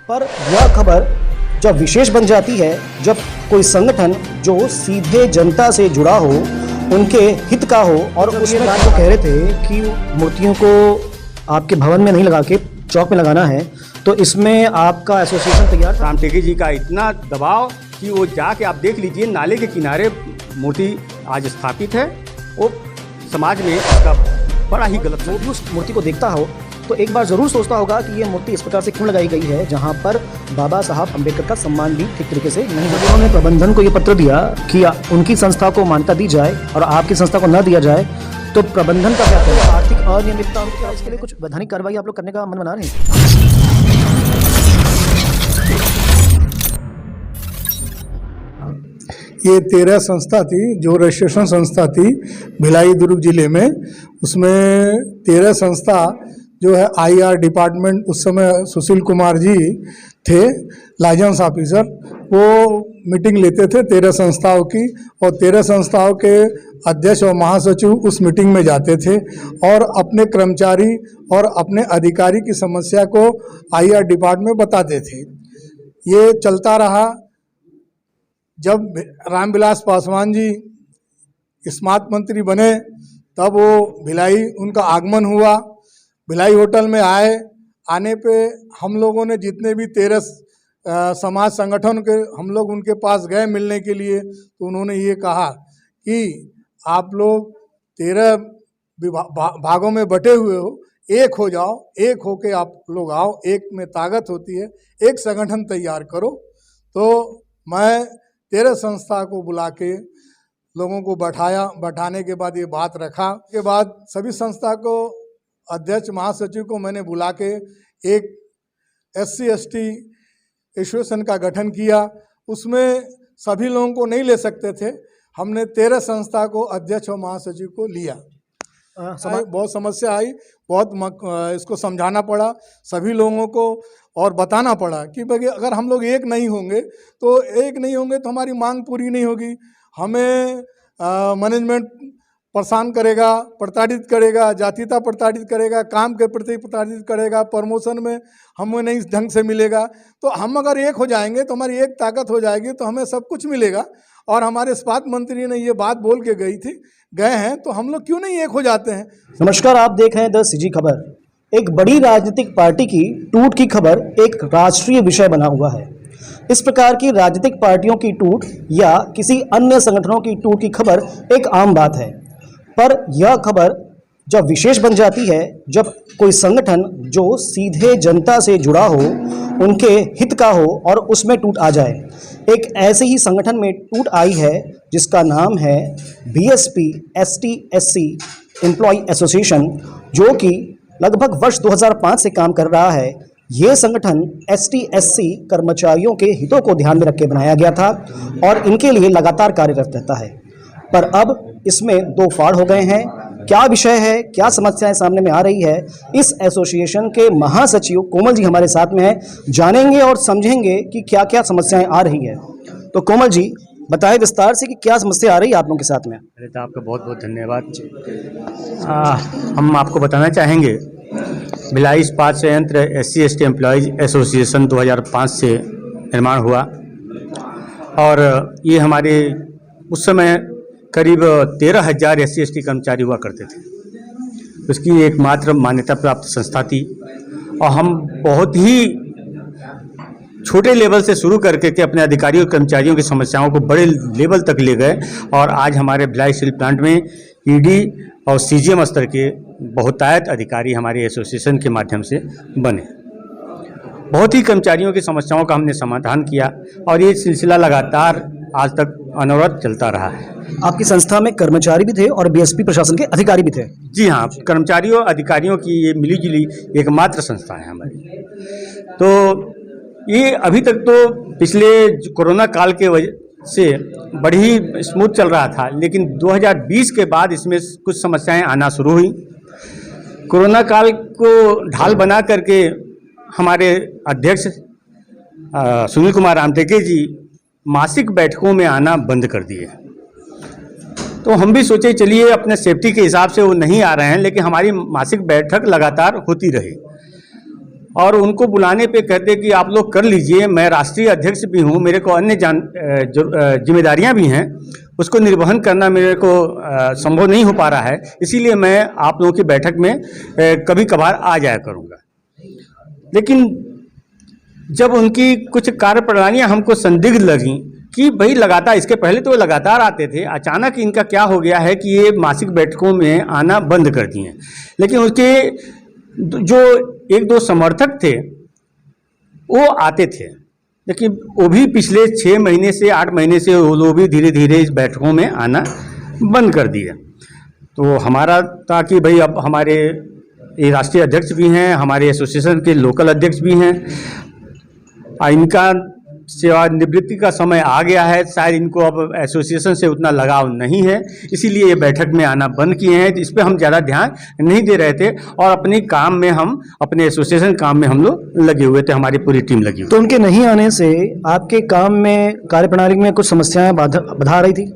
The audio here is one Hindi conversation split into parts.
पर यह खबर जब विशेष बन जाती है जब कोई संगठन जो सीधे जनता से जुड़ा हो, उनके हित का हो, और उसमें बात को कह रहे थे कि मूर्तियों को आपके भवन में नहीं लगा के चौक में लगाना है, तो इसमें आपका एसोसिएशन तैयार था। रामटेके जी का इतना दबाव कि वो जाके आप देख लीजिए, नाले के किनारे मूर्ति आज स्थापित है। वो समाज में इसका बड़ा ही गलत, जो भी उस मूर्ति को देखता हो तो एक बार ज़रूर सोचता होगा कि ये मूर्ति इस प्रकार से क्यों लगाई गई है, जहाँ पर बाबा साहब अम्बेडकर का सम्मान भी ठीक तरीके से नहीं हो। उन्होंने प्रबंधन को ये पत्र दिया कि उनकी संस्था को मान्यता दी जाए और आपकी संस्था को न दिया जाए, तो प्रबंधन का क्या करें? आर्थिक अनियमितता, इसके लिए कुछ वैधानिक कार्रवाई आप लोग करने का मन बना रहे हैं? ये 13 संस्था थी जो रजिस्ट्रेशन संस्था थी भिलाई दुर्ग जिले में। उसमें 13 संस्था जो है IR डिपार्टमेंट, उस समय सुशील कुमार जी थे लाइसेंस ऑफिसर, वो मीटिंग लेते थे 13 संस्थाओं की, और 13 संस्थाओं के अध्यक्ष और महासचिव उस मीटिंग में जाते थे और अपने कर्मचारी और अपने अधिकारी की समस्या को IR डिपार्टमेंट में बताते थे। ये चलता रहा। जब रामविलास पासवान जी स्मार्ट मंत्री बने तब वो भिलाई, उनका आगमन हुआ, भिलाई होटल में आने पे हम लोगों ने जितने भी 13 समाज संगठन के हम लोग उनके पास गए मिलने के लिए, तो उन्होंने ये कहा कि आप लोग 13 भागों में बटे हुए हो, एक हो जाओ, एक होके आप लोग आओ, एक में ताकत होती है, एक संगठन तैयार करो। तो मैं 13 संस्था को बुला के लोगों को बैठाने के बाद ये बात रखा के बाद सभी संस्था को अध्यक्ष महासचिव को मैंने बुला के एक SC ST एसोसिएशन का गठन किया। उसमें सभी लोगों को नहीं ले सकते थे, हमने 13 संस्था को अध्यक्ष और महासचिव को लिया। बहुत समस्या आई, बहुत इसको समझाना पड़ा सभी लोगों को और बताना पड़ा कि भाई अगर हम लोग एक नहीं होंगे तो हमारी मांग पूरी नहीं होगी। हमें मैनेजमेंट परेशान करेगा, प्रताड़ित करेगा, जातीयता प्रताड़ित करेगा, काम के प्रति प्रताड़ित करेगा, प्रमोशन में हमें नहीं ढंग से मिलेगा। तो हम अगर एक हो जाएंगे तो हमारी एक ताकत हो जाएगी, तो हमें सब कुछ मिलेगा। और हमारे इस्पात मंत्री ने ये बात बोल के गए हैं, तो हम लोग क्यों नहीं एक हो जाते हैं। नमस्कार, आप देख रहे हैं द CG खबर। एक बड़ी राजनीतिक पार्टी की टूट की खबर एक राष्ट्रीय विषय बना हुआ है। इस प्रकार की राजनीतिक पार्टियों की टूट या किसी अन्य संगठनों की टूट की खबर एक आम बात है, पर यह खबर जब विशेष बन जाती है जब कोई संगठन जो सीधे जनता से जुड़ा हो, उनके हित का हो, और उसमें टूट आ जाए। एक ऐसे ही संगठन में टूट आई है जिसका नाम है BSP ST SC employee association, जो कि लगभग वर्ष 2005 से काम कर रहा है। ये संगठन ST SC कर्मचारियों के हितों को ध्यान में रख के बनाया गया था और इनके लिए लगातार कार्यरत रहता है। पर अब इसमें दो फाड़ हो गए हैं। क्या विषय है, क्या समस्याएं सामने में आ रही है, इस एसोसिएशन के महासचिव कोमल जी हमारे साथ में हैं, जानेंगे और समझेंगे कि क्या क्या समस्याएं आ रही है। तो कोमल जी बताएं विस्तार से कि क्या समस्या आ रही है आप लोगों के साथ में। अरे तो आपका बहुत बहुत धन्यवाद। हम आपको बताना चाहेंगे, भिलाई इस्पात संयंत्र SC ST एम्प्लॉयज़ एसोसिएशन 2005 से निर्माण हुआ और ये हमारे उस समय करीब 13,000 SC ST कर्मचारी हुआ करते थे। उसकी एकमात्र मान्यता प्राप्त संस्था थी और हम बहुत ही छोटे लेवल से शुरू करके के अपने अधिकारियों और कर्मचारियों की समस्याओं को बड़े लेवल तक ले गए और आज हमारे भिलाई स्टील प्लांट में ED और CGM स्तर के बहुतायत अधिकारी हमारे एसोसिएशन के माध्यम से बने। बहुत ही कर्मचारियों की समस्याओं का हमने समाधान किया और ये सिलसिला लगातार आज तक अनवरत चलता रहा है। आपकी संस्था में कर्मचारी भी थे और BSP प्रशासन के अधिकारी भी थे? जी हाँ, कर्मचारियों अधिकारियों की ये मिलीजुली एकमात्र संस्था है हमारी। तो ये अभी तक तो पिछले कोरोना काल के वजह से बड़ी ही स्मूथ चल रहा था, लेकिन 2020 के बाद इसमें कुछ समस्याएं आना शुरू हुई। कोरोना काल को ढाल बना करके हमारे अध्यक्ष सुनील कुमार रामटेके जी मासिक बैठकों में आना बंद कर दिए। तो हम भी सोचे चलिए अपने सेफ्टी के हिसाब से वो नहीं आ रहे हैं, लेकिन हमारी मासिक बैठक लगातार होती रही और उनको बुलाने पे कहते कि आप लोग कर लीजिए, मैं राष्ट्रीय अध्यक्ष भी हूँ, मेरे को अन्य जिम्मेदारियाँ भी हैं, उसको निर्वहन करना मेरे को संभव नहीं हो पा रहा है, इसीलिए मैं आप लोगों की बैठक में कभी कभार आ जाया करूँगा। लेकिन जब उनकी कुछ कार्यप्रणालियाँ हमको संदिग्ध लगी कि भाई लगातार, इसके पहले तो लगातार आते थे, अचानक इनका क्या हो गया है कि ये मासिक बैठकों में आना बंद कर दिए। लेकिन उसके जो एक दो समर्थक थे वो आते थे, लेकिन वो भी पिछले 6 महीने से 8 महीने से वो लोग भी धीरे धीरे इस बैठकों में आना बंद कर दिए। तो हमारा था कि भाई अब हमारे ये राष्ट्रीय अध्यक्ष भी हैं, हमारे एसोसिएशन के लोकल अध्यक्ष भी हैं, इनका सेवानिवृत्ति का समय आ गया है, शायद इनको अब एसोसिएशन से उतना लगाव नहीं है, इसीलिए ये बैठक में आना बंद किए हैं। इस पर हम ज़्यादा ध्यान नहीं दे रहे थे और अपने काम में हम अपने एसोसिएशन काम में हम लोग लगे हुए थे, हमारी पूरी टीम लगी हुई। तो उनके नहीं आने से आपके काम में, कार्यप्रणाली में कुछ समस्याएं बाधा आ रही थी?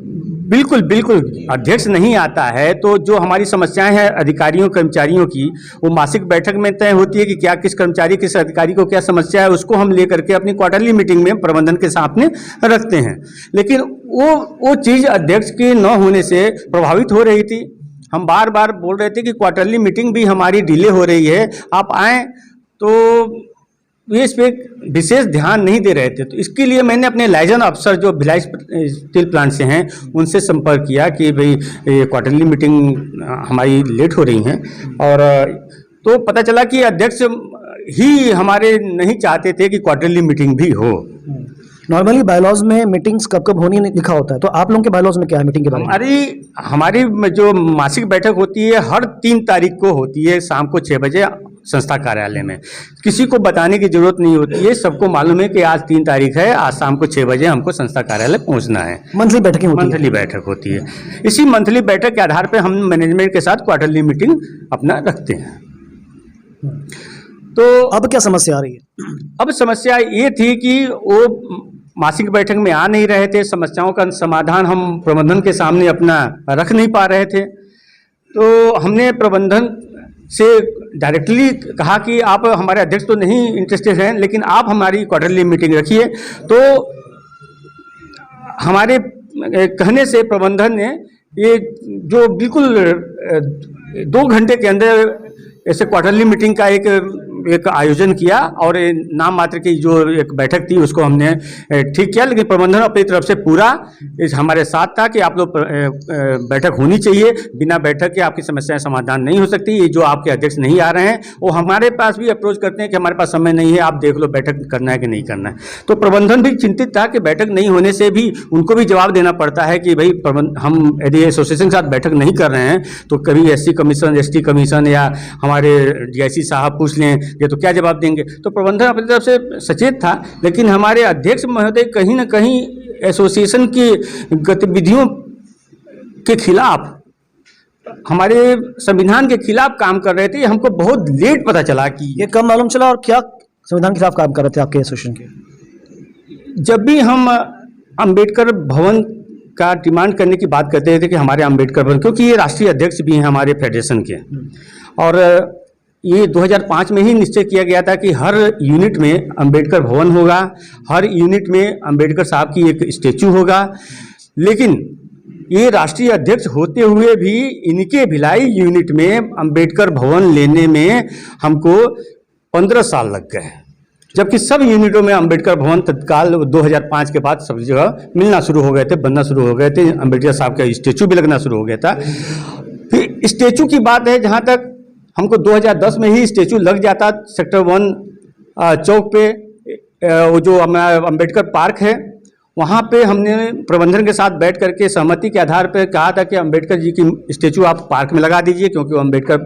बिल्कुल बिल्कुल, अध्यक्ष नहीं आता है तो जो हमारी समस्याएं हैं अधिकारियों कर्मचारियों की, वो मासिक बैठक में तय होती है कि क्या किस कर्मचारी किस अधिकारी को क्या समस्या है, उसको हम लेकर के अपनी क्वार्टरली मीटिंग में प्रबंधन के सामने रखते हैं। लेकिन वो चीज़ अध्यक्ष के न होने से प्रभावित हो रही थी। हम बार बार बोल रहे थे कि क्वार्टरली मीटिंग भी हमारी डिले हो रही है, आप आएँ, तो ये इस पर विशेष ध्यान नहीं दे रहे थे। तो इसके लिए मैंने अपने लाइजन अफसर जो भिलाई स्टील प्लांट से हैं उनसे संपर्क किया कि भाई ये क्वार्टरली मीटिंग हमारी लेट हो रही हैं, और तो पता चला कि अध्यक्ष ही हमारे नहीं चाहते थे कि क्वार्टरली मीटिंग भी हो। नॉर्मली बायलॉज में मीटिंग्स कब कब होनी लिखा होता है, तो आप लोगों के बायलॉज में क्या है मीटिंग के बारे में? हमारी जो मासिक बैठक होती है हर 3 तारीख को होती है, शाम को 6 बजे संस्था कार्यालय में। किसी को बताने की जरूरत नहीं होती है, सबको मालूम है कि आज 3 तारीख है, आज शाम को 6 बजे हमको संस्था कार्यालय पहुंचना है। मंथली बैठकें होती हैं? मंथली बैठक होती है। इसी मंथली बैठक के आधार पर हम मैनेजमेंट के साथ क्वार्टरली मीटिंग अपना रखते हैं। तो अब क्या समस्या आ रही है? अब समस्या ये थी कि वो मासिक बैठक में आ नहीं रहे थे, समस्याओं का समाधान हम प्रबंधन के सामने अपना रख नहीं पा रहे थे। तो हमने प्रबंधन से डायरेक्टली कहा कि आप हमारे अध्यक्ष तो नहीं इंटरेस्टेड हैं, लेकिन आप हमारी क्वार्टरली मीटिंग रखिए। तो हमारे कहने से प्रबंधन ने ये जो बिल्कुल 2 घंटे के अंदर ऐसे क्वार्टरली मीटिंग का एक आयोजन किया, और नाम मात्र की जो एक बैठक थी उसको हमने ठीक किया। लेकिन प्रबंधन अपनी तरफ से पूरा हमारे साथ था कि आप लोग बैठक होनी चाहिए, बिना बैठक के आपकी समस्याएं समाधान नहीं हो सकती। ये जो आपके अध्यक्ष नहीं आ रहे हैं वो हमारे पास भी अप्रोच करते हैं कि हमारे पास समय नहीं है, आप देख लो बैठक करना है कि नहीं करना है। तो प्रबंधन भी चिंतित था कि बैठक नहीं होने से भी उनको भी जवाब देना पड़ता है कि भाई हम यदि एसोसिएशन के साथ बैठक नहीं कर रहे हैं तो कभी SC कमीशन ST कमीशन या हमारे DIC साहब पूछ लें ये तो क्या जवाब देंगे। तो प्रबंधन अपनी तरफ से सचेत था, लेकिन हमारे अध्यक्ष महोदय कहीं ना कहीं एसोसिएशन की गतिविधियों के खिलाफ, हमारे संविधान के खिलाफ काम कर रहे थे। हमको बहुत लेट पता चला कि ये कब मालूम चला, और क्या संविधान के खिलाफ काम कर रहे थे आपके एसोसिएशन के? जब भी हम अंबेडकर भवन का डिमांड करने की बात करते थे कि हमारे अंबेडकर भवन, क्योंकि ये राष्ट्रीय अध्यक्ष भी हैं हमारे फेडरेशन के, और ये 2005 में ही निश्चय किया गया था कि हर यूनिट में अंबेडकर भवन होगा, हर यूनिट में अंबेडकर साहब की एक स्टैचू होगा। लेकिन ये राष्ट्रीय अध्यक्ष होते हुए भी इनके भिलाई यूनिट में अंबेडकर भवन लेने में हमको 15 साल लग गए, जबकि सब यूनिटों में अंबेडकर भवन तत्काल 2005 के बाद सब जगह मिलना शुरू हो गए थे, बनना शुरू हो गए थे, अंबेडकर साहब का स्टैचू भी लगना शुरू हो गया था। फिर स्टैचू की बात है, जहाँ तक हमको 2010 में ही स्टैचू लग जाता सेक्टर 1 चौक पे, वो जो हमारा अंबेडकर पार्क है वहाँ पे हमने प्रबंधन के साथ बैठ करके सहमति के आधार पर कहा था कि अंबेडकर जी की स्टैचू आप पार्क में लगा दीजिए, क्योंकि वो अंबेडकर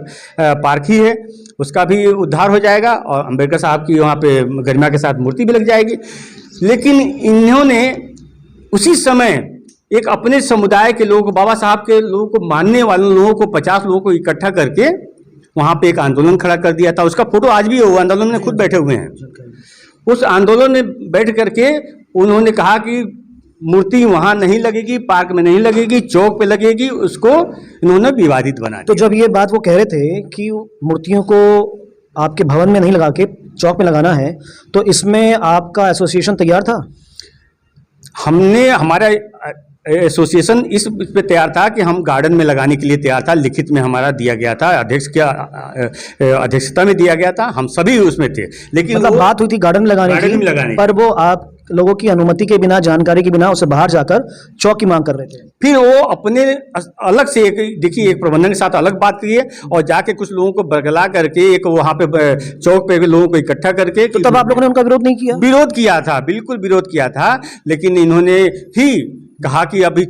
पार्क ही है, उसका भी उद्धार हो जाएगा और अंबेडकर साहब की वहाँ पे गरिमा के साथ मूर्ति भी लग जाएगी। लेकिन इन्होंने उसी समय एक अपने समुदाय के लोगों को, बाबा साहब के लोगों को मानने वाले लोगों को, 50 लोगों को इकट्ठा करके वहाँ पे एक आंदोलन खड़ा कर दिया था। उसका फोटो आज भी वो आंदोलन में खुद बैठे हुए हैं। उस आंदोलन में बैठ करके उन्होंने कहा कि मूर्ति वहाँ नहीं लगेगी, पार्क में नहीं लगेगी, चौक पे लगेगी, उसको इन्होंने विवादित बना दिया। तो जब ये बात वो कह रहे थे कि मूर्तियों को आपके भवन में नहीं लगा के चौक में लगाना है, तो इसमें आपका एसोसिएशन तैयार था? हमने हमारा एसोसिएशन इस पे तैयार था कि हम गार्डन में लगाने के लिए तैयार था। लिखित में हमारा दिया गया था, अध्यक्ष की अध्यक्षता में दिया गया था, हम सभी उसमें थे। लेकिन मतलब बात हुई थी गार्डन में लगाने की, पर वो आप लोगों की अनुमति के बिना, जानकारी के बिना उसे बाहर जाकर चौक की मांग कर रहे थे। फिर वो अपने अलग से देखिए एक प्रबंधन के साथ अलग बात किए और जाके कुछ लोगों को बरगला करके एक वहाँ पे चौक पे लोगों को इकट्ठा करके, तो तब आप लोगों ने उनका विरोध नहीं किया? विरोध किया था, बिल्कुल विरोध किया था। लेकिन इन्होंने ही कहा कि अभी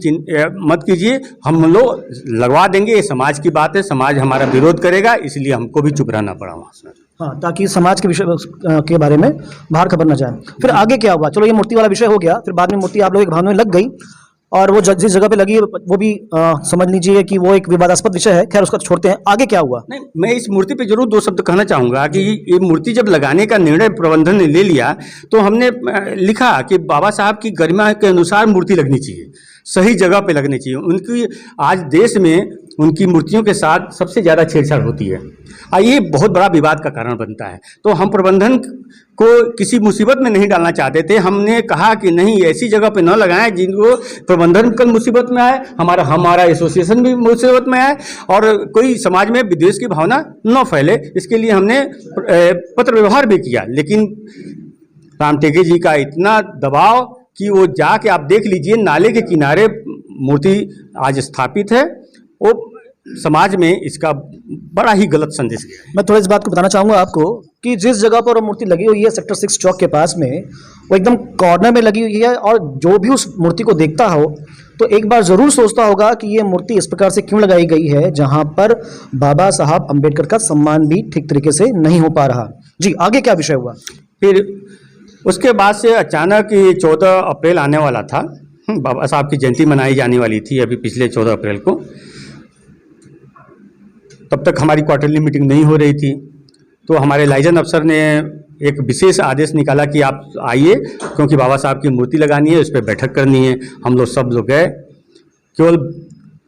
मत कीजिए, हम लोग लगवा देंगे, ये समाज की बात है, समाज हमारा विरोध करेगा, इसलिए हमको भी चुप रहना पड़ा वहाँ से। हाँ, ताकि समाज के विषय के बारे में बाहर खबर न जाए। फिर आगे क्या हुआ? चलो ये मूर्ति वाला विषय हो गया, फिर बाद में मूर्ति आप लोगों के भावना में लग गई, और वो जिस जगह पे लगी वो भी समझ लीजिए कि वो एक विवादास्पद विषय है। खैर, उसका छोड़ते हैं, आगे क्या हुआ? नहीं, मैं इस मूर्ति पे जरूर 2 शब्द कहना चाहूँगा कि ये मूर्ति जब लगाने का निर्णय प्रबंधन ने ले लिया तो हमने लिखा कि बाबा साहब की गरिमा के अनुसार मूर्ति लगनी चाहिए, सही जगह पे लगनी चाहिए। उनकी आज देश में उनकी मूर्तियों के साथ सबसे ज़्यादा छेड़छाड़ होती है और ये बहुत बड़ा विवाद का कारण बनता है। तो हम प्रबंधन को किसी मुसीबत में नहीं डालना चाहते थे। हमने कहा कि नहीं, ऐसी जगह पे न लगाएं जिनको प्रबंधन कल मुसीबत में आए, हमारा एसोसिएशन भी मुसीबत में आए और कोई समाज में विद्वेष की भावना न फैले। इसके लिए हमने पत्र व्यवहार भी किया, लेकिन राम टेके जी का इतना दबाव कि वो जाके आप देख लीजिए नाले के किनारे मूर्ति आज स्थापित है। वो समाज में इसका बड़ा ही गलत संदेश गया है। मैं थोड़ा इस बात को बताना चाहूँगा आपको कि जिस जगह पर वो मूर्ति लगी हुई है सेक्टर 6 चौक के पास में, वो एकदम कॉर्नर में लगी हुई है, और जो भी उस मूर्ति को देखता हो तो एक बार ज़रूर सोचता होगा कि ये मूर्ति इस प्रकार से क्यों लगाई गई है, जहाँ पर बाबा साहब अम्बेडकर का सम्मान भी ठीक तरीके से नहीं हो पा रहा। जी, आगे क्या विषय हुआ? फिर उसके बाद से अचानक ये 14 अप्रैल आने वाला था, बाबा साहब की जयंती मनाई जाने वाली थी अभी पिछले 14 अप्रैल को। तब तक हमारी क्वार्टरली मीटिंग नहीं हो रही थी, तो हमारे लाइजन अफसर ने एक विशेष आदेश निकाला कि आप आइए, क्योंकि बाबा साहब की मूर्ति लगानी है, उस पर बैठक करनी है। हम लोग सब लोग गए। केवल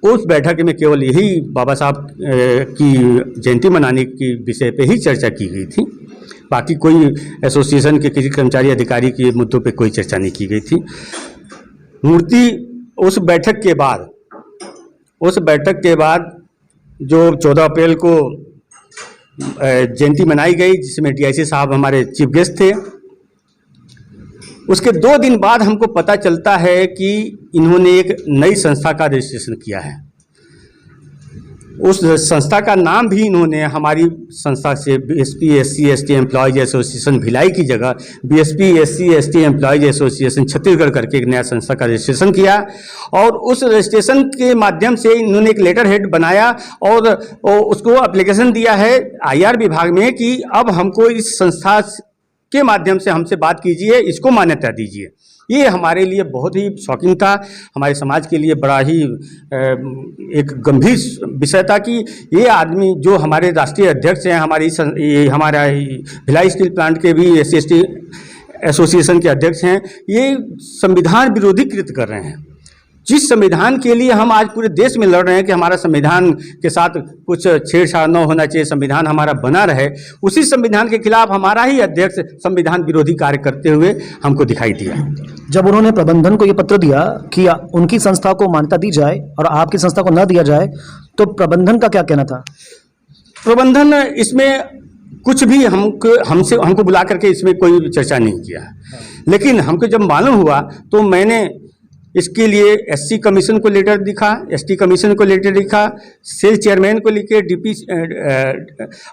उस बैठक में केवल यही बाबा साहब की जयंती मनाने की विषय पे ही चर्चा की गई थी। बाकी कोई एसोसिएशन के किसी कर्मचारी अधिकारी के मुद्दों पे कोई चर्चा नहीं की गई थी। मूर्ति उस बैठक के बाद जो 14 अप्रैल को जयंती मनाई गई, जिसमें डीआईसी साहब हमारे चीफ गेस्ट थे, उसके 2 दिन बाद हमको पता चलता है कि इन्होंने एक नई संस्था का रजिस्ट्रेशन किया है। उस संस्था का नाम भी इन्होंने हमारी संस्था से BSP SC ST employees association Bhilai की जगह BSP SC ST employees association Chhattisgarh करके एक नया संस्था का रजिस्ट्रेशन किया, और उस रजिस्ट्रेशन के माध्यम से इन्होंने एक लेटर हेड बनाया और उसको एप्लीकेशन दिया है आईआर विभाग में कि अब हमको इस संस्था के माध्यम से हमसे बात कीजिए, इसको मान्यता दीजिए। ये हमारे लिए बहुत ही शॉकिंग था, हमारे समाज के लिए बड़ा ही एक गंभीर विषय था कि ये आदमी जो हमारे राष्ट्रीय अध्यक्ष हैं, हमारा भिलाई स्टील प्लांट के भी SC/ST एसोसिएशन के अध्यक्ष हैं, ये संविधान विरोधी कृत्य कर रहे हैं। जिस संविधान के लिए हम आज पूरे देश में लड़ रहे हैं कि हमारा संविधान के साथ कुछ छेड़छाड़ न होना चाहिए, संविधान हमारा बना रहे, उसी संविधान के खिलाफ हमारा ही अध्यक्ष संविधान विरोधी कार्य करते हुए हमको दिखाई दिया। जब उन्होंने प्रबंधन को ये पत्र दिया कि उनकी संस्था को मान्यता दी जाए और आपकी संस्था को न दिया जाए, तो प्रबंधन का क्या कहना था? प्रबंधन इसमें कुछ भी हमको बुला करके इसमें कोई चर्चा नहीं किया, लेकिन हमको जब मालूम हुआ तो मैंने इसके लिए SC कमीशन को लेटर लिखा, ST कमीशन को लेटर लिखा, सेल चेयरमैन को लिखे, DP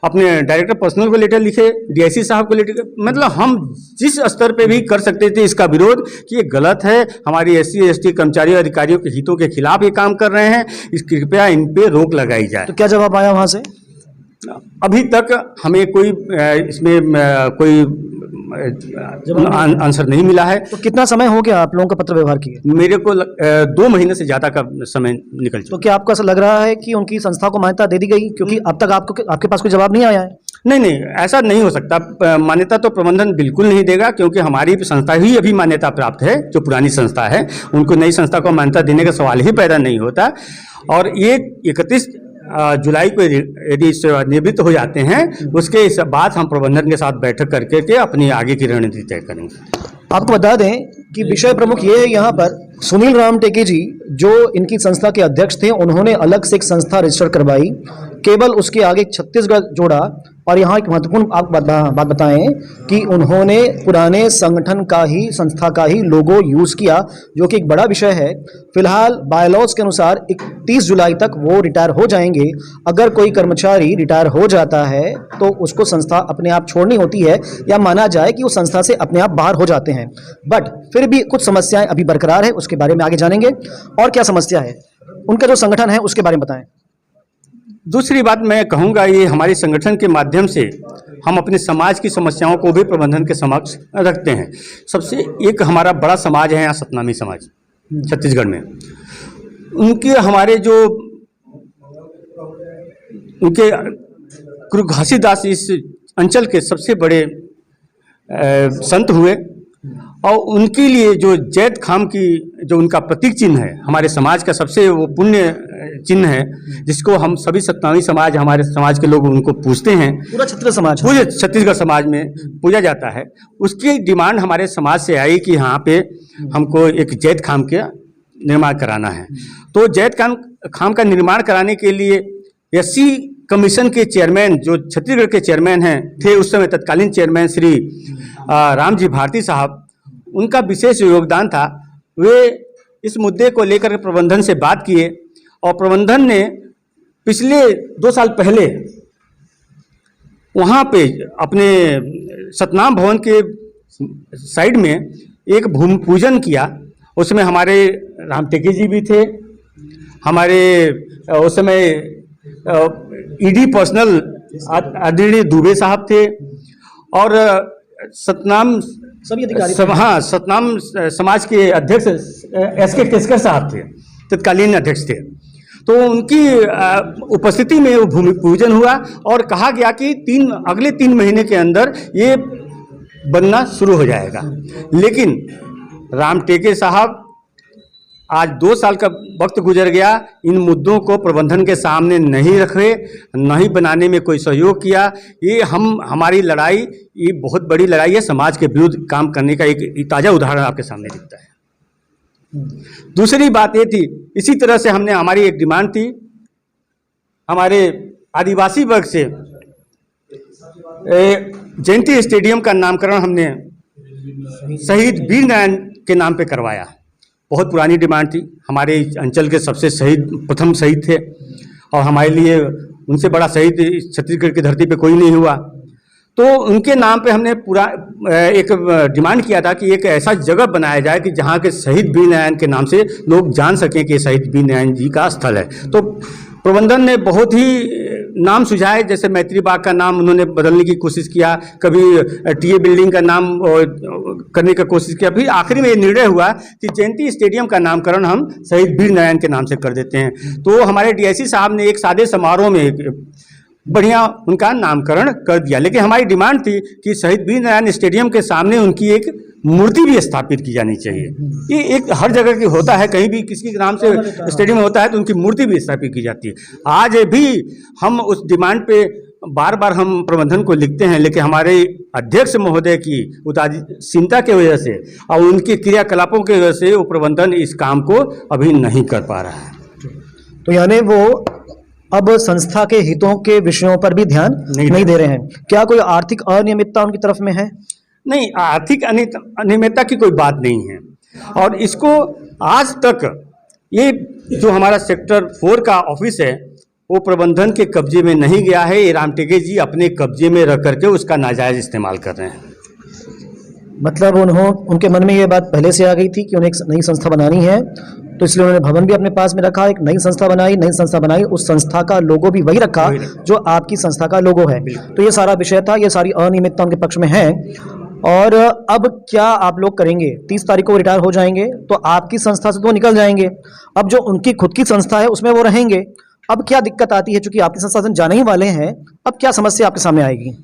अपने डायरेक्टर पर्सनल को लेटर लिखे, DIC साहब को लेटर, मतलब हम जिस स्तर पे भी कर सकते थे इसका विरोध कि ये गलत है, हमारी SC/ST कर्मचारियों अधिकारियों के हितों के खिलाफ ये काम कर रहे हैं, इस कृपया इन पे रोक लगाई जाए। तो क्या जवाब आया वहाँ से? अभी तक हमें कोई इसमें कोई आंसर नहीं मिला है। तो कितना समय हो गया आप लोगों का पत्र व्यवहार किए? मेरे को 2 महीने से ज़्यादा का समय निकल चुका। तो क्या आपको ऐसा लग रहा है कि उनकी संस्था को मान्यता दे दी गई, क्योंकि अब तक आपके पास कोई जवाब नहीं आया है? नहीं, ऐसा नहीं हो सकता। मान्यता तो प्रबंधन बिल्कुल नहीं देगा, क्योंकि हमारी संस्था ही अभी मान्यता प्राप्त है। जो पुरानी संस्था है उनको नई संस्था को मान्यता देने का सवाल ही पैदा नहीं होता। और ये 31 जुलाई को यदि सेवानिवृत्त हो जाते हैं, उसके बाद हम प्रबंधन के साथ बैठक करके के अपनी आगे की रणनीति तय करेंगे। आपको बता दें कि विषय प्रमुख ये है यहाँ पर सुनील राम टेके जी जो इनकी संस्था के अध्यक्ष थे, उन्होंने अलग से एक संस्था रजिस्टर करवाई, केवल उसके आगे छत्तीसगढ़ जोड़ा। और यहाँ एक महत्वपूर्ण आप बात बताएं कि उन्होंने पुराने संगठन का ही, संस्था का ही लोगो यूज़ किया, जो कि एक बड़ा विषय है। फिलहाल बायलॉज के अनुसार 31 जुलाई तक वो रिटायर हो जाएंगे। अगर कोई कर्मचारी रिटायर हो जाता है तो उसको संस्था अपने आप छोड़नी होती है, या माना जाए कि वो संस्था से अपने आप बाहर हो जाते हैं। बट फिर भी कुछ समस्याएं अभी बरकरार है, उसके बारे में आगे जानेंगे। और क्या समस्या है, उनका जो संगठन है उसके बारे में बताएं। दूसरी बात मैं कहूँगा, ये हमारे संगठन के माध्यम से हम अपने समाज की समस्याओं को भी प्रबंधन के समक्ष रखते हैं। सबसे एक हमारा बड़ा समाज है यहाँ सतनामी समाज छत्तीसगढ़ में। उनके हमारे जो उनके गुरु घासीदास इस अंचल के सबसे बड़े संत हुए, और उनके लिए जो जैत खाम की जो उनका प्रतीक चिन्ह है, हमारे समाज का सबसे वो पुण्य चिन्ह है, जिसको हम सभी सतनामी समाज, हमारे समाज के लोग उनको पूजते हैं। पूरा छत्तीसगढ़ समाज में पूजा जाता है। उसकी डिमांड हमारे समाज से आई कि यहाँ पे हमको एक जैत खाम का निर्माण कराना है। तो जैत खाम का निर्माण कराने के लिए एससी कमीशन के चेयरमैन, जो छत्तीसगढ़ के चेयरमैन हैं थे उस समय, तत्कालीन चेयरमैन श्री रामजी भारती साहब, उनका विशेष योगदान था। वे इस मुद्दे को लेकर प्रबंधन से बात किए, और प्रबंधन ने पिछले 2 साल पहले वहाँ पे अपने सतनाम भवन के साइड में एक भूमि पूजन किया। उसमें हमारे राम टेके जी भी थे, हमारे उस समय ईडी पर्सनल आदरणीय दुबे साहब थे, और सतनाम सभी अधिकारी सतनाम समाज के अध्यक्ष एसके केसकर साहब थे, तत्कालीन अध्यक्ष थे। तो उनकी उपस्थिति में वो भूमि पूजन हुआ, और कहा गया कि अगले 3 महीने के अंदर ये बनना शुरू हो जाएगा। लेकिन राम टेके साहब, आज 2 साल का वक्त गुजर गया, इन मुद्दों को प्रबंधन के सामने नहीं रखे, नहीं बनाने में कोई सहयोग किया। ये हमारी लड़ाई, ये बहुत बड़ी लड़ाई है, समाज के विरुद्ध काम करने का एक ताज़ा उदाहरण आपके सामने दिखता है। दूसरी बात ये थी, इसी तरह से हमारी एक डिमांड थी, हमारे आदिवासी वर्ग से जयंती स्टेडियम का नामकरण हमने शहीद वीर नारायण के नाम पे करवाया। बहुत पुरानी डिमांड थी, हमारे अंचल के सबसे प्रथम शहीद थे, और हमारे लिए उनसे बड़ा शहीद छत्तीसगढ़ की धरती पे कोई नहीं हुआ। तो उनके नाम पे हमने पूरा एक डिमांड किया था कि एक ऐसा जगह बनाया जाए कि जहाँ के शहीद वीर नारायण के नाम से लोग जान सकें कि शहीद वीर नारायण जी का स्थल है। तो प्रबंधन ने बहुत ही नाम सुझाए, जैसे मैत्री बाग का नाम उन्होंने बदलने की कोशिश किया, कभी टीए बिल्डिंग का नाम करने का कोशिश किया। फिर आखिरी में ये निर्णय हुआ कि जयंती स्टेडियम का नामकरण हम शहीद वीर नारायण के नाम से कर देते हैं। तो हमारे डीआईसी साहब ने एक सादे समारोह में बढ़िया उनका नामकरण कर दिया। लेकिन हमारी डिमांड थी कि शहीद वीर नारायण स्टेडियम के सामने उनकी एक मूर्ति भी स्थापित की जानी चाहिए। ये एक हर जगह की होता है, कहीं भी किसी के नाम से स्टेडियम होता है तो उनकी मूर्ति भी स्थापित की जाती है। आज भी हम उस डिमांड पे बार बार हम प्रबंधन को लिखते हैं, लेकिन हमारे अध्यक्ष महोदय की उदासीनता की वजह से और उनके क्रियाकलापों की वजह से वो प्रबंधन इस काम को अभी नहीं कर पा रहा है। तो यानी वो अब संस्था के हितों के विषयों पर भी ध्यान नहीं दे रहे हैं। क्या कोई आर्थिक अनियमितता उनकी तरफ में है? नहीं, आर्थिक अनियमितता की कोई बात नहीं है, और इसको आज तक ये जो हमारा सेक्टर 4 का ऑफिस है वो प्रबंधन के कब्जे में नहीं गया है। ये राम टेके जी अपने कब्जे में रख करके उसका नाजायज इस्तेमाल कर रहे हैं। मतलब उनके मन में ये बात पहले से आ गई थी कि उन्हें एक नई संस्था बनानी है, तो इसलिए उन्होंने भवन भी अपने पास में रखा, एक नई संस्था बनाई, उस संस्था का लोगो भी वही रखा जो आपकी संस्था का लोगो है। तो ये सारा विषय था, ये सारी अनियमितता उनके पक्ष में है। और अब क्या आप लोग करेंगे? 30 तारीख को रिटायर हो जाएंगे तो आपकी संस्था से तो निकल जाएंगे, अब जो उनकी खुद की संस्था है उसमें वो रहेंगे। अब क्या दिक्कत आती है, चूंकि आपकी संस्था से जाने ही वाले हैं, अब क्या समस्या आपके सामने आएगी?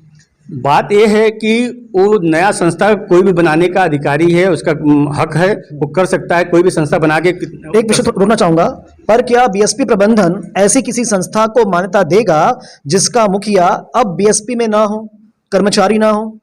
बात यह है कि वो नया संस्था कोई भी बनाने का अधिकारी है, उसका हक है, वो कर सकता है, कोई भी संस्था बना के। एक विषय तो रोकना चाहूंगा, पर क्या बीएसपी प्रबंधन ऐसी किसी संस्था को मान्यता देगा जिसका मुखिया अब बीएसपी में ना हो, कर्मचारी ना हो?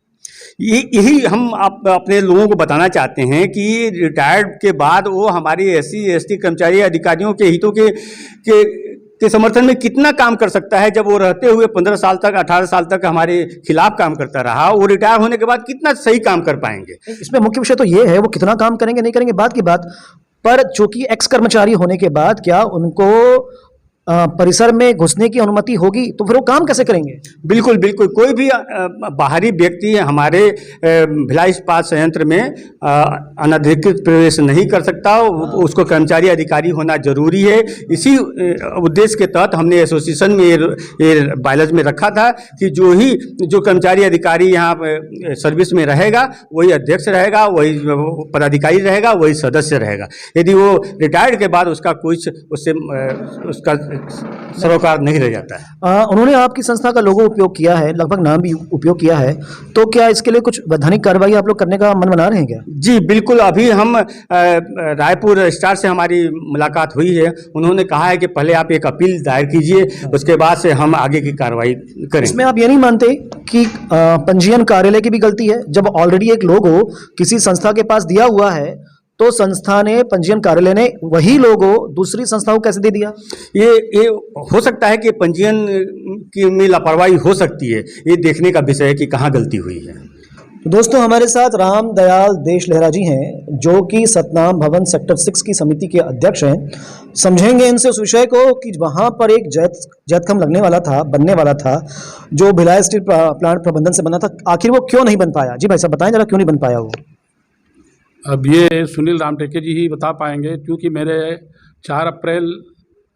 यही हम अपने लोगों को बताना चाहते हैं कि रिटायर्ड के बाद वो हमारे SC ST कर्मचारी अधिकारियों के हितों के समर्थन में कितना काम कर सकता है। जब वो रहते हुए 15 साल तक 18 साल तक हमारे खिलाफ काम करता रहा, वो रिटायर होने के बाद कितना सही काम कर पाएंगे। इसमें मुख्य विषय तो ये है, वो कितना काम करेंगे नहीं करेंगे बात की बात, पर चूंकि एक्स कर्मचारी होने के बाद क्या उनको परिसर में घुसने की अनुमति होगी, तो फिर वो काम कैसे करेंगे? बिल्कुल बिल्कुल, कोई भी बाहरी व्यक्ति हमारे भिलाई इस्पात संयंत्र में अनधिकृत प्रवेश नहीं कर सकता, उसको कर्मचारी अधिकारी होना जरूरी है। इसी उद्देश्य के तहत हमने एसोसिएशन में ये बायलॉज में रखा था कि जो कर्मचारी अधिकारी यहाँ सर्विस में रहेगा वही अध्यक्ष रहेगा, वही पदाधिकारी रहेगा, वही सदस्य रहेगा। यदि वो रिटायर्ड के बाद उसका कुछ उसका सरोकार नहीं रह जाता है। उन्होंने आपकी संस्था का लोगो उपयोग किया है, लगभग नाम भी उपयोग किया है, तो क्या इसके लिए कुछ वैधानिक कार्रवाई आप लोग करने का मन बना रहे हैं क्या? जी बिल्कुल, अभी हम रायपुर स्टार से हमारी मुलाकात हुई है। उन्होंने कहा है कि पहले आप एक अपील दायर कीजिए, उसके बाद से हम आगे की कार्रवाई करेंगे। इसमें आप ये नहीं मानते कि पंजीयन कार्यालय की भी गलती है? जब ऑलरेडी एक लोगो किसी संस्था के पास दिया हुआ है तो संस्था ने, पंजीयन कार्यालय ने वही लोगो दूसरी संस्था को कैसे दे दिया? ये हो सकता है कि पंजीयन की में लापरवाही हो सकती है, ये देखने का विषय है कि कहाँ गलती हुई है। तो दोस्तों, हमारे साथ राम दयाल देश लहरा जी हैं, जो कि सतनाम भवन सेक्टर 6 की समिति के अध्यक्ष हैं। समझेंगे इनसे उस विषय को कि वहाँ पर एक जैतखम बनने वाला था, जो भिलाई स्टील प्लांट प्रबंधन से बना था, आखिर वो क्यों नहीं बन पाया? जी भाई साहब बताएं जरा, क्यों नहीं बन पाया वो? अब ये सुनील रामटेके जी ही बता पाएंगे, क्योंकि मेरे 4 अप्रैल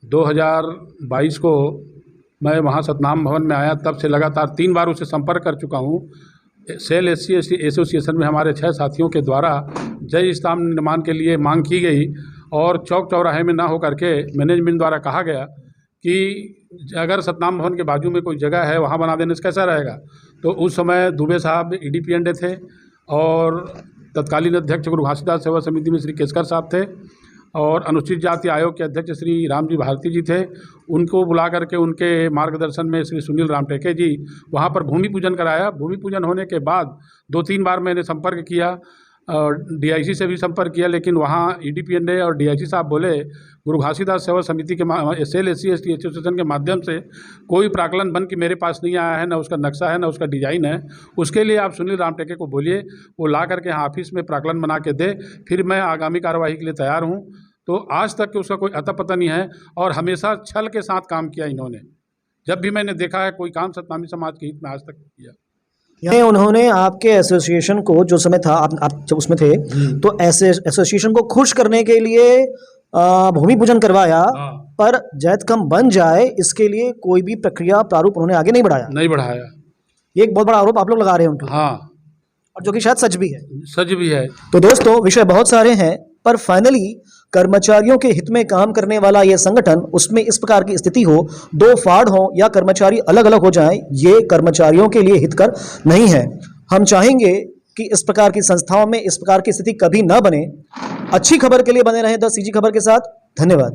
2022 को मैं वहाँ सतनाम भवन में आया, तब से लगातार 3 बार उससे संपर्क कर चुका हूँ। सेल SC ST एसोसिएशन में हमारे 6 साथियों के द्वारा जय स्तंभ निर्माण के लिए मांग की गई और चौक चौराहे में ना हो करके मैनेजमेंट द्वारा कहा गया कि अगर सतनाम भवन के बाजू में कोई जगह है वहाँ बना देने से कैसा रहेगा। तो उस समय दुबे साहब EDPND थे और तत्कालीन अध्यक्ष गुरु घासीदास सेवा समिति में श्री केसकर साहब थे और अनुसूचित जाति आयोग के अध्यक्ष श्री रामजी भारती जी थे। उनको बुला करके उनके मार्गदर्शन में श्री सुनील रामटेके जी वहाँ पर भूमि पूजन कराया। भूमि पूजन होने के बाद 2-3 बार मैंने संपर्क किया और DIC से भी संपर्क किया, लेकिन वहाँ EDPND और DIC साहब बोले गुरु घासीदास सेवा समिति के सेल SC ST एसोसिएशन के माध्यम से कोई प्राक्कलन बन के मेरे पास नहीं आया है, ना उसका नक्शा है, ना उसका डिजाइन है। उसके लिए आप सुनील रामटेके को बोलिए, वो ला करके यहाँ ऑफिस में प्राक्कलन बना के दे, फिर मैं आगामी कार्यवाही के लिए तैयार हूँ। तो आज तक कि उसका कोई अता पता नहीं है और हमेशा छल के साथ काम किया इन्होंने। जब भी मैंने देखा है कोई काम सतनामी समाज के हित में आज तक किया। ये उन्होंने आपके एसोसिएशन को, जो समय था आप जब उसमें थे, तो ऐसे एसोसिएशन को खुश करने के लिए भूमि पूजन करवाया, पर जैतखम बन जाए इसके लिए कोई भी प्रक्रिया प्रारूप उन्होंने आगे नहीं बढ़ाया। ये एक बहुत बड़ा आरोप आप लोग लगा रहे हैं उनके। हाँ, और जो कि शायद सच भी है। तो दोस्तों, विषय बहुत सारे हैं, पर फाइनली कर्मचारियों के हित में काम करने वाला यह संगठन, उसमें इस प्रकार की स्थिति हो, 2 फाड़ हो या कर्मचारी अलग अलग हो जाएं, ये कर्मचारियों के लिए हितकर नहीं है। हम चाहेंगे कि इस प्रकार की संस्थाओं में इस प्रकार की स्थिति कभी न बने। अच्छी खबर के लिए बने रहें द CG खबर के साथ। धन्यवाद।